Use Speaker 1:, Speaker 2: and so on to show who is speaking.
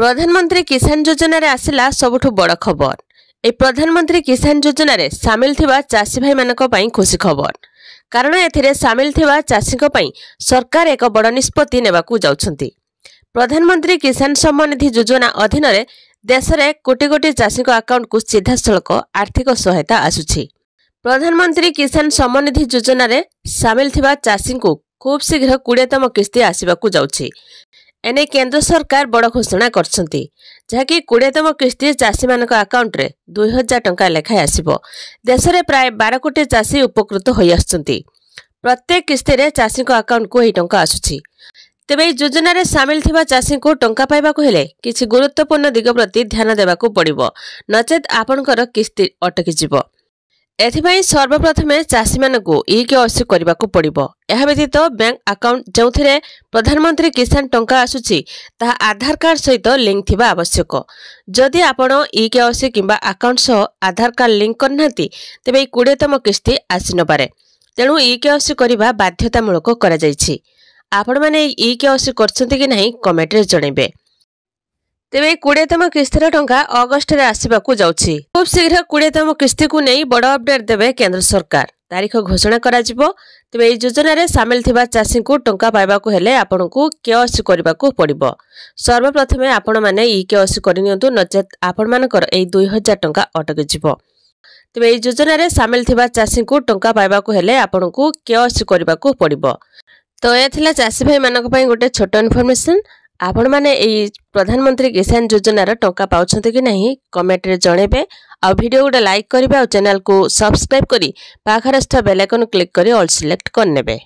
Speaker 1: प्रधानमंत्री किसान योजना रे आसिला सबुठु बड़ खबर। ए प्रधानमंत्री किसान योजना रे सामिल थिबा चासी भाई मानक पई खुशी खबर। कारण एथिरे सामिल थिबा चासी पई सरकार एक बड़ निष्पत्ति नेबाकू जाउछंती। प्रधानमंत्री किसान सम्मान निधि योजना अधीन रे देश रे कोटी कोटी चासी अकाउंट को सीधा सड़क आर्थिक सहायता आसुछि। प्रधानमंत्री किसान सम्मान निधि योजना रे सामिल थिबा चासी को खूब शीघ्र 20तम किस्ती आसिबाकू जाउछि। एने केंद्र सरकार बड़ घोषणा करछंती जहाँकि 20तम किस्ती चासी मानक अकाउंट रे 2000 टंका लेखाय आसिबो। देश रे प्राय 12 कोटी चासी उपकृत होई आछंती। प्रत्येक किस्ती रे चासी को अकाउंट को एही टंका आसुछि। तेबे योजना रे सामिल थिबा चासी को टंका पाइबाकू हेले किछि गुरुत्वपूर्ण दिग प्रति ध्यान देबाकू पड़िबो, नचेत आपनकर किस्ती अटकी जिवो। एथिपाई सर्वप्रथमे चासी मानकू ई-केवाईसी करबाकू पड़िबो। एहा व्यतीत बैंक अकाउंट जोंथिरे प्रधानमंत्री किसान टंका आसुछि ताहा आधार कार्ड सहित लिंक थिबा आवश्यक। जदि आपण ई-केवाईसी किंबा अकाउंट सह आधार कार्ड लिंक करनांती तेबे 20तम किस्ती आसी न पारे। तेणु ई-केवाईसी करबा बाध्यतामूलक करा जायछि। आपण माने ई-केवाईसी करछंती कि नाही कमेंट रे जणैबे। तेबे 20तम किस्तीर टंका अगस्ट रे आसिबाकू जाउछि। खूब शीघ्र 20तम किस्ती को नहीं बड़ अपडेट देबे केंद्र सरकार। तारीख घोषणा करा जिवो। तेबे एई योजना रे सामिल थिबा चासी को टंका पाइबाकू हेले आपनकू केवाईसी करबाकू पड़िबो। सर्वप्रथमे आपण माने ई-केवाईसी करिनियंतु, नचेत आपण मानकर एई 2000 टंका अटकी जिवो। तेबे एई योजना रे सामिल थिबा चासी को टंका पाइबाकू हेले आपनकू केवाईसी करबाकू पड़िबो। तो एथिला चासी भाई मानक पई गोटे छोट इन्फॉर्मेशन। आपण माने एई प्रधानमंत्री किसान योजना रा टंका पाउछंते कि नहीं कमेंट रे जणेबे। आ वीडियो गोटे लाइक करिबे और चैनल को सब्सक्राइब करी पाखरस्थ बेल आइकन क्लिक करी ऑल सिलेक्ट करनेबे।